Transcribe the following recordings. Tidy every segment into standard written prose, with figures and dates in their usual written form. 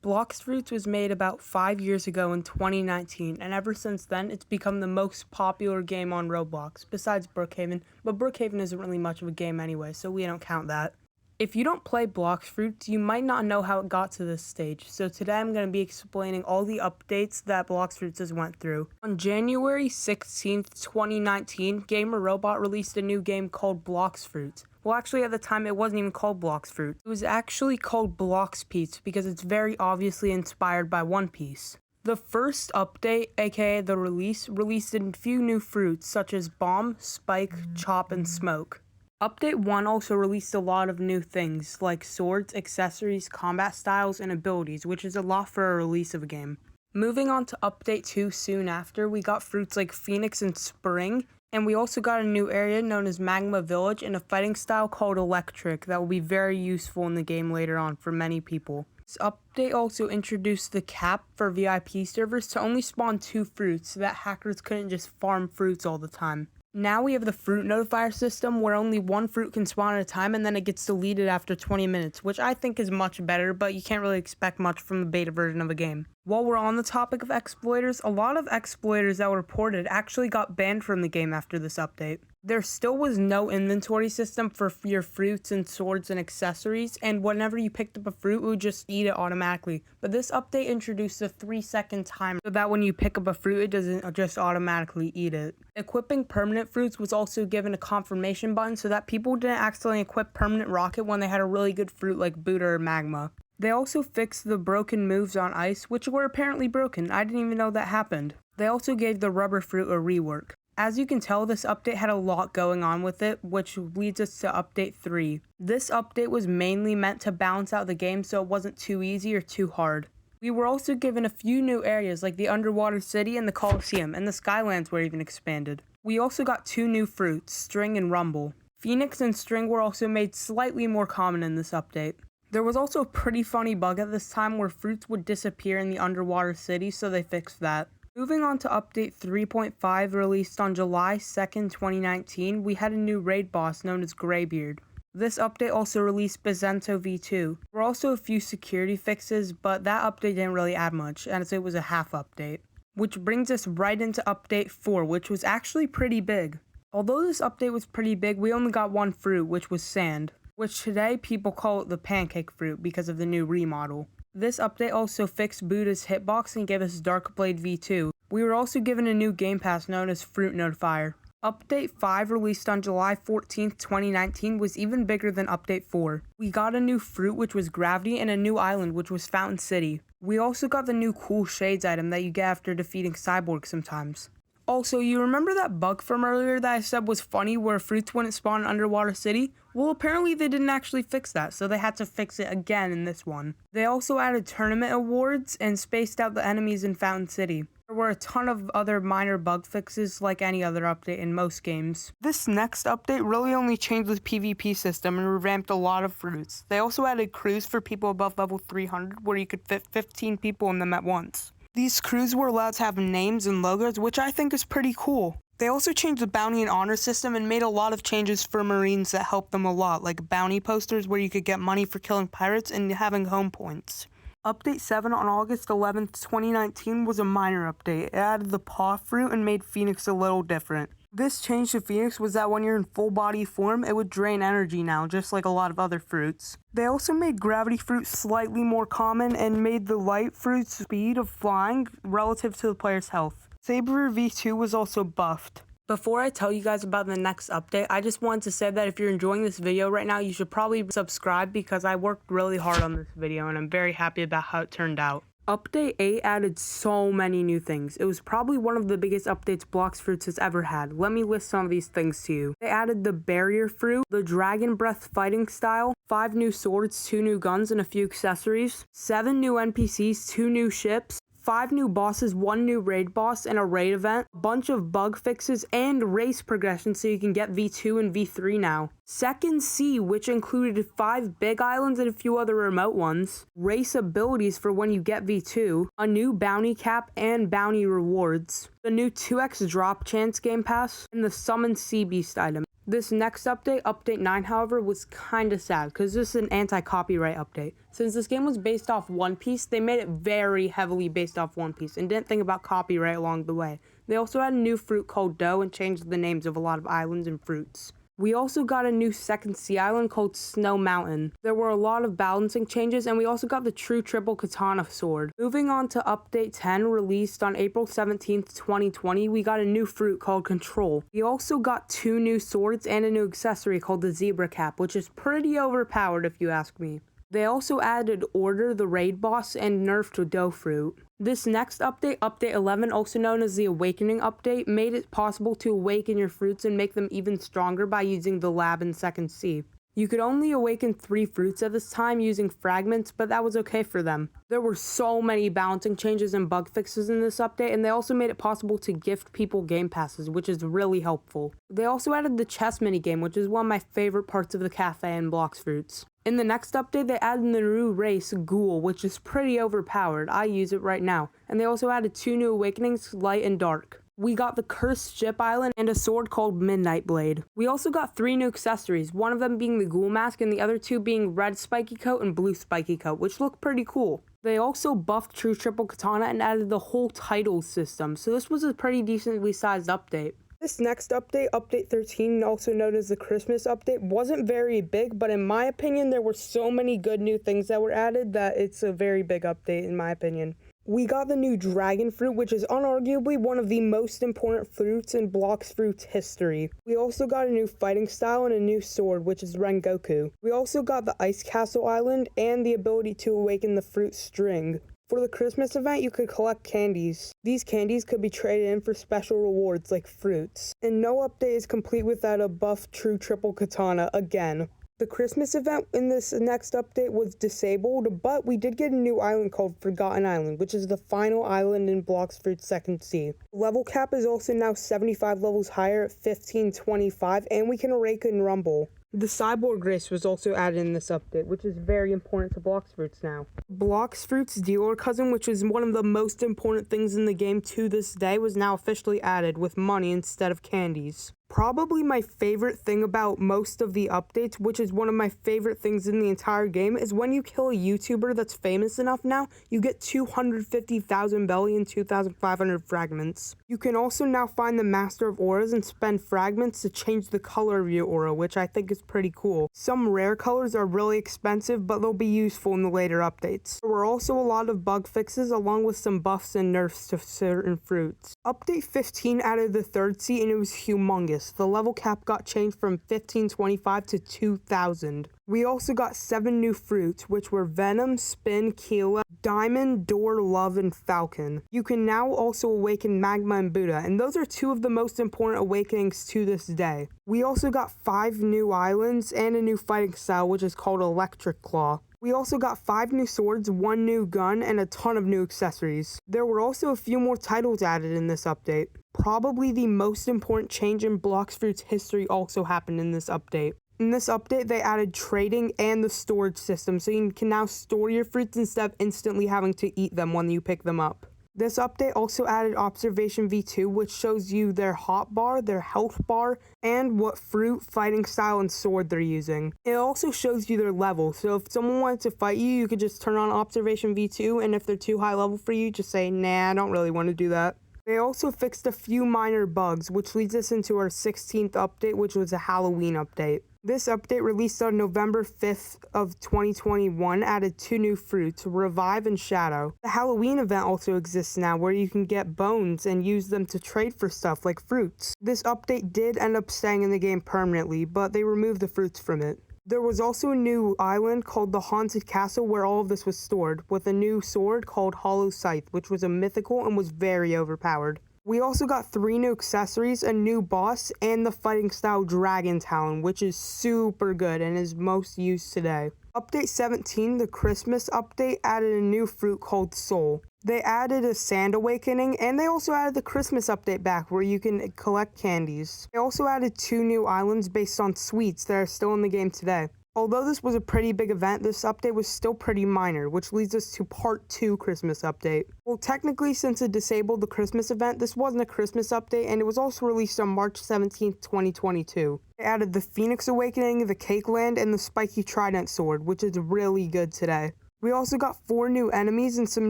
Blox Fruits was made about 5 years ago in 2019, and ever since then, it's become the most popular game on Roblox, besides Brookhaven, but Brookhaven isn't really much of a game anyway, so we don't count that. If you don't play Blox Fruits, you might not know how it got to this stage, so today I'm going to be explaining all the updates that Blox Fruits has went through. On January 16th, 2019, Gamer Robot released a new game called Blox Fruits. Well, actually, at the time, it wasn't even called Blox Fruit. It was actually called Blox Piece because it's very obviously inspired by One Piece. The first update, aka the release, released a few new fruits such as Bomb, Spike, Chop, and Smoke. Update 1 also released a lot of new things like swords, accessories, combat styles, and abilities, which is a lot for a release of a game. Moving on to Update 2 soon after, we got fruits like Phoenix and Spring, and we also got a new area known as Magma Village and a fighting style called Electric that will be very useful in the game later on for many people. This update also introduced the cap for VIP servers to only spawn 2 fruits so that hackers couldn't just farm fruits all the time. Now we have the fruit notifier system where only 1 fruit can spawn at a time and then it gets deleted after 20 minutes, which I think is much better, but you can't really expect much from the beta version of a game. While we're on the topic of exploiters, a lot of exploiters that were reported actually got banned from the game after this update. There still was no inventory system for your fruits and swords and accessories, and whenever you picked up a fruit, it would just eat it automatically. But this update introduced a 3-second timer so that when you pick up a fruit, it doesn't just automatically eat it. Equipping permanent fruits was also given a confirmation button so that people didn't accidentally equip permanent rocket when they had a really good fruit like Buddha or Magma. They also fixed the broken moves on ice, which were apparently broken. I didn't even know that happened. They also gave the rubber fruit a rework. As you can tell, this update had a lot going on with it, which leads us to Update 3. This update was mainly meant to balance out the game so it wasn't too easy or too hard. We were also given a few new areas like the Underwater City and the Coliseum, and the Skylands were even expanded. We also got 2 new fruits, String and Rumble. Phoenix and String were also made slightly more common in this update. There was also a pretty funny bug at this time where fruits would disappear in the Underwater City, so they fixed that. Moving on to Update 3.5, released on July 2nd, 2019, we had a new raid boss known as Greybeard. This update also released Bezento V2. There were also a few security fixes, but that update didn't really add much, as it was a half update. Which brings us right into Update 4, which was actually pretty big. Although this update was pretty big, we only got 1 fruit, which was sand, which today people call it the pancake fruit because of the new remodel. This update also fixed Buddha's hitbox and gave us Darkblade V2. We were also given a new game pass known as Fruit Notifier. Update 5, released on July 14th, 2019, was even bigger than Update 4. We got a new fruit, which was Gravity, and a new island, which was Fountain City. We also got the new cool shades item that you get after defeating Cyborg sometimes. Also, you remember that bug from earlier that I said was funny where fruits wouldn't spawn in Underwater City? Well, apparently they didn't actually fix that, so they had to fix it again in this one. They also added tournament awards and spaced out the enemies in Fountain City. There were a ton of other minor bug fixes like any other update in most games. This next update really only changed the PvP system and revamped a lot of fruits. They also added crews for people above level 300 where you could fit 15 people in them at once. These crews were allowed to have names and logos, which I think is pretty cool. They also changed the bounty and honor system and made a lot of changes for Marines that helped them a lot, like bounty posters where you could get money for killing pirates and having home points. Update 7 on August 11th, 2019 was a minor update. It added the paw fruit and made Phoenix a little different. This change to Phoenix was that when you're in full body form, it would drain energy now, just like a lot of other fruits. They also made gravity fruit slightly more common and made the light fruit's speed of flying relative to the player's health. Saber V2 was also buffed. Before I tell you guys about the next update, I just wanted to say that if you're enjoying this video right now, you should probably subscribe because I worked really hard on this video and I'm very happy about how it turned out. Update 8 added so many new things. It was probably one of the biggest updates Blox Fruits has ever had. Let me list some of these things to you. They added the Barrier Fruit, the Dragon Breath fighting style, 5 new swords, 2 new guns, and a few accessories, 7 new NPCs, 2 new ships, 5 new bosses, 1 new raid boss, and a raid event, a bunch of bug fixes, and race progression so you can get V2 and V3 now. Second Sea, which included 5 big islands and a few other remote ones, race abilities for when you get V2, a new bounty cap and bounty rewards, the new 2x drop chance game pass, and the Summon Sea Beast item. This next update, Update 9, however, was kinda sad because this is an anti-copyright update. Since this game was based off One Piece, they made it very heavily based off One Piece and didn't think about copyright along the way. They also had a new fruit called Dough and changed the names of a lot of islands and fruits. We also got a new second sea island called Snow Mountain. There were a lot of balancing changes, and we also got the true triple katana sword. Moving on to Update 10, released on April 17th, 2020, we got a new fruit called Control. We also got 2 new swords and a new accessory called the Zebra Cap, which is pretty overpowered if you ask me. They also added Order, the raid boss, and nerfed Dough fruit. This next update, Update 11, also known as the Awakening update, made it possible to awaken your fruits and make them even stronger by using the lab in Second Sea. You could only awaken 3 fruits at this time using fragments, but that was okay for them. There were so many balancing changes and bug fixes in this update, and they also made it possible to gift people game passes, which is really helpful. They also added the chess minigame, which is one of my favorite parts of the cafe and Blox fruits. In the next update, they added the new race, Ghoul, which is pretty overpowered. I use it right now. And they also added 2 new awakenings, Light and Dark. We got the Cursed Ship Island and a sword called Midnight Blade. We also got 3 new accessories, one of them being the Ghoul Mask and the other 2 being red spiky coat and blue spiky coat, which look pretty cool. They also buffed True Triple Katana and added the whole title system, so this was a pretty decently sized update. This next update, Update 13, also known as the Christmas update, wasn't very big, but in my opinion, there were so many good new things that were added that it's a very big update in my opinion. We got the new dragon fruit, which is unarguably one of the most important fruits in Blox Fruit's history. We also got a new fighting style and a new sword, which is Rengoku. We also got the Ice Castle Island and the ability to awaken the fruit string. For the Christmas event, you could collect candies. These candies could be traded in for special rewards like fruits. And no update is complete without a buffed True Triple Katana again. The Christmas event in this next update was disabled, but we did get a new island called Forgotten Island, which is the final island in Blox Fruit's Second Sea. Level cap is also now 75 levels higher at 1525, and we can rake and rumble. The Cyborg race was also added in this update, which is very important to Blox Fruits now. Blox Fruits Dealer Cousin, which is one of the most important things in the game to this day, was now officially added with money instead of candies. Probably my favorite thing about most of the updates, which is one of my favorite things in the entire game, is when you kill a YouTuber that's famous enough now, you get 250,000 belly and 2,500 fragments. You can also now find the Master of Auras and spend fragments to change the color of your aura, which I think is pretty cool. Some rare colors are really expensive, but they'll be useful in the later updates. There were also a lot of bug fixes, along with some buffs and nerfs to certain fruits. Update 15 added the third sea, and it was humongous. The level cap got changed from 1525 to 2000. We also got 7 new fruits, which were Venom, Spin, Keela, Diamond, Door, Love, and Falcon. You can now also awaken Magma and Buddha, and those are 2 of the most important awakenings to this day. We also got 5 new islands and a new fighting style, which is called Electric Claw. We also got 5 new swords, 1 new gun, and a ton of new accessories. There were also a few more titles added in this update. Probably the most important change in Blox Fruit's history also happened in this update. In this update, they added trading and the storage system, so you can now store your fruits instead of instantly having to eat them when you pick them up. This update also added Observation V2, which shows you their hot bar, their health bar, and what fruit, fighting style, and sword they're using. It also shows you their level, so if someone wanted to fight you, you could just turn on Observation V2, and if they're too high level for you, just say, nah, I don't really want to do that. They also fixed a few minor bugs, which leads us into our 16th update, which was a Halloween update. This update, released on November 5th of 2021, added 2 new fruits, Revive and Shadow. The Halloween event also exists now, where you can get bones and use them to trade for stuff like fruits. This update did end up staying in the game permanently, but they removed the fruits from it. There was also a new island called the Haunted Castle where all of this was stored, with a new sword called Hollow Scythe, which was a mythical and was very overpowered. We also got 3 new accessories, a new boss, and the fighting style Dragon Talon, which is super good and is most used today. Update 17, the Christmas update, added a new fruit called Soul. They added a Sand Awakening, and they also added the Christmas update back where you can collect candies. They also added 2 new islands based on sweets that are still in the game today. Although this was a pretty big event, this update was still pretty minor, which leads us to Part 2 Christmas update. Well, technically, since it disabled the Christmas event, this wasn't a Christmas update, and it was also released on March 17th, 2022. It added the Phoenix Awakening, the Cake Land, and the Spiky Trident Sword, which is really good today. We also got 4 new enemies and some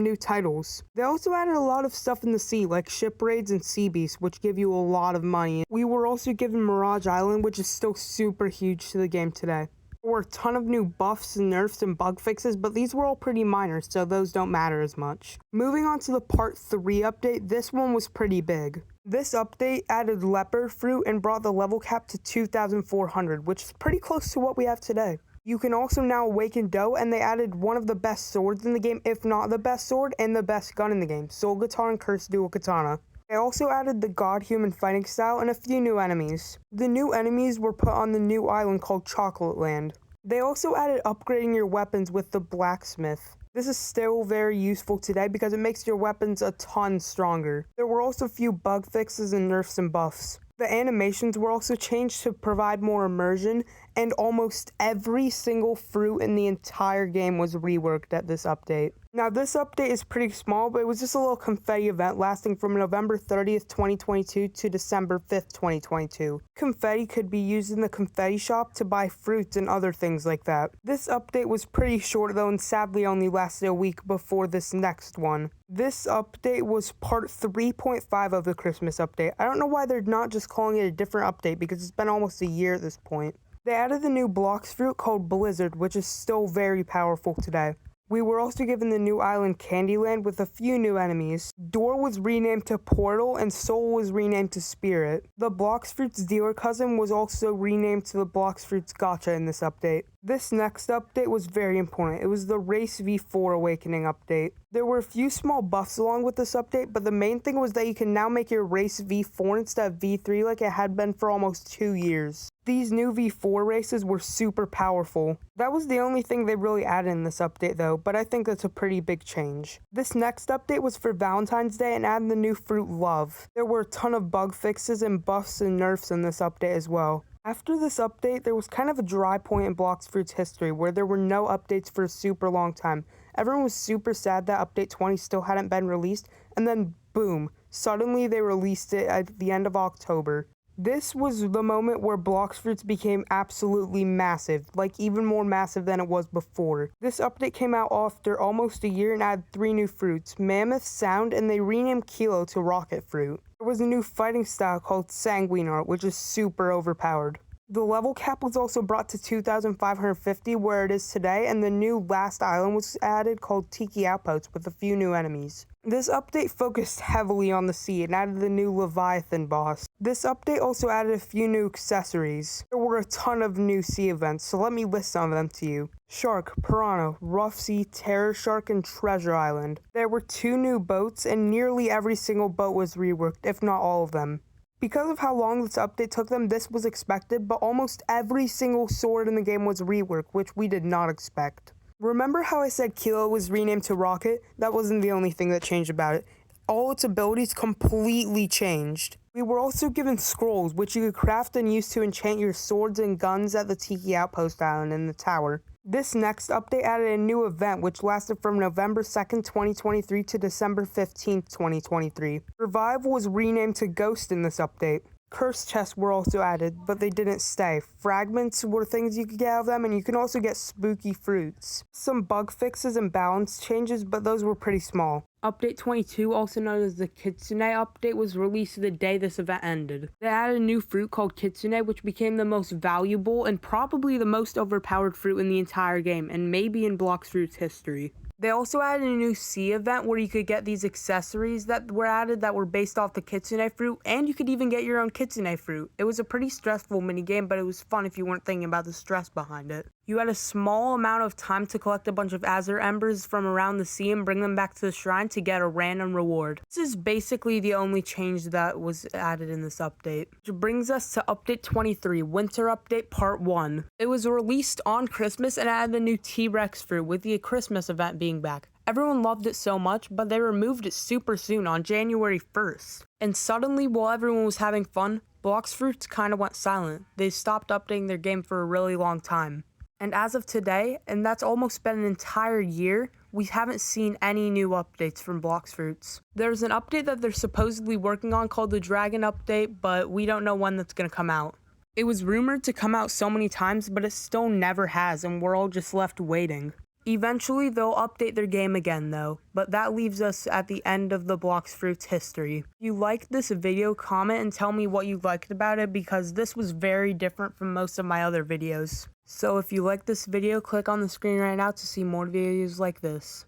new titles. They also added a lot of stuff in the sea, like ship raids and sea beasts, which give you a lot of money. We were also given Mirage Island, which is still super huge to the game today. There were a ton of new buffs, nerfs, and bug fixes, but these were all pretty minor, so those don't matter as much. Moving on to the Part 3 update, this one was pretty big. This update added leopard fruit and brought the level cap to 2,400, which is pretty close to what we have today. You can also now awaken Doe, and they added one of the best swords in the game, if not the best sword, and the best gun in the game, Soul Guitar and Cursed Dual Katana. They also added the God-Human fighting style and a few new enemies. The new enemies were put on the new island called Chocolate Land. They also added upgrading your weapons with the blacksmith. This is still very useful today because it makes your weapons a ton stronger. There were also a few bug fixes and nerfs and buffs. The animations were also changed to provide more immersion, and almost every single fruit in the entire game was reworked at this update. Now, this update is pretty small, but it was just a little confetti event lasting from November 30th, 2022 to December 5th, 2022. Confetti could be used in the confetti shop to buy fruits and other things like that. This update was pretty short though, and sadly only lasted a week before this next one. This update was part 3.5 of the Christmas update. I don't know why they're not just calling it a different update because it's been almost a year at this point. They added the new Blox fruit called Blizzard, which is still very powerful today. We were also given the new island Candyland with a few new enemies. Door was renamed to Portal and Soul was renamed to Spirit. The Blox Fruit's dealer cousin was also renamed to the Blox Fruit's Gotcha in this update. This next update was very important. It was the Race V4 Awakening update. There were a few small buffs along with this update, but the main thing was that you can now make your race V4 instead of V3 like it had been for almost 2 years. These new V4 races were super powerful. That was the only thing they really added in this update though, but I think that's a pretty big change. This next update was for Valentine's Day and added the new fruit Love. There were a ton of bug fixes and buffs and nerfs in this update as well. After this update, there was kind of a dry point in Blox Fruit's history where there were no updates for a super long time. Everyone was super sad that Update 20 still hadn't been released, and then boom, suddenly they released it at the end of October. This was the moment where Blox Fruits became absolutely massive, like even more massive than it was before. This update came out after almost a year and added 3 new fruits, Mammoth, Sound, and they renamed Kilo to Rocket Fruit. There was a new fighting style called Sanguine Art, which is super overpowered. The level cap was also brought to 2,550 where it is today, and the new last island was added called Tiki Outpost with a few new enemies. This update focused heavily on the sea and added the new Leviathan boss. This update also added a few new accessories. There were a ton of new sea events, so let me list some of them to you. Shark, Piranha, Rough Sea, Terror Shark, and Treasure Island. There were 2 new boats, and nearly every single boat was reworked, if not all of them. Because of how long this update took them, this was expected, but almost every single sword in the game was reworked, which we did not expect. Remember how I said Kilo was renamed to Rocket? That wasn't the only thing that changed about it. All its abilities completely changed. We were also given scrolls, which you could craft and use to enchant your swords and guns at the Tiki Outpost Island in the tower. This next update added a new event which lasted from November 2nd, 2023 to December 15th, 2023. Revive was renamed to Ghost in this update. Curse chests were also added, but they didn't stay. Fragments were things you could get out of them, and you can also get spooky fruits. Some bug fixes and balance changes, but those were pretty small. Update 22, also known as the Kitsune update, was released the day this event ended. They added a new fruit called Kitsune, which became the most valuable and probably the most overpowered fruit in the entire game, and maybe in Blox Fruit's history. They also added a new sea event where you could get these accessories that were added that were based off the Kitsune fruit, and you could even get your own Kitsune fruit. It was a pretty stressful minigame, but it was fun if you weren't thinking about the stress behind it. You had a small amount of time to collect a bunch of Azure Embers from around the sea and bring them back to the shrine to get a random reward. This is basically the only change that was added in this update. Which brings us to Update 23, Winter Update Part 1. It was released on Christmas and added the new T-Rex fruit with the Christmas event being back. Everyone loved it so much, but they removed it super soon on January 1st. And suddenly, while everyone was having fun, Blox Fruits kinda went silent. They stopped updating their game for a really long time. And as of today, and that's almost been an entire year, we haven't seen any new updates from Blox Fruits. There's an update that they're supposedly working on called the Dragon Update, but we don't know when that's going to come out. It was rumored to come out so many times, but it still never has, and we're all just left waiting. Eventually, they'll update their game again, though, but that leaves us at the end of the Blox Fruits history. If you liked this video, comment and tell me what you liked about it, because this was very different from most of my other videos. So if you like this video, click on the screen right now to see more videos like this.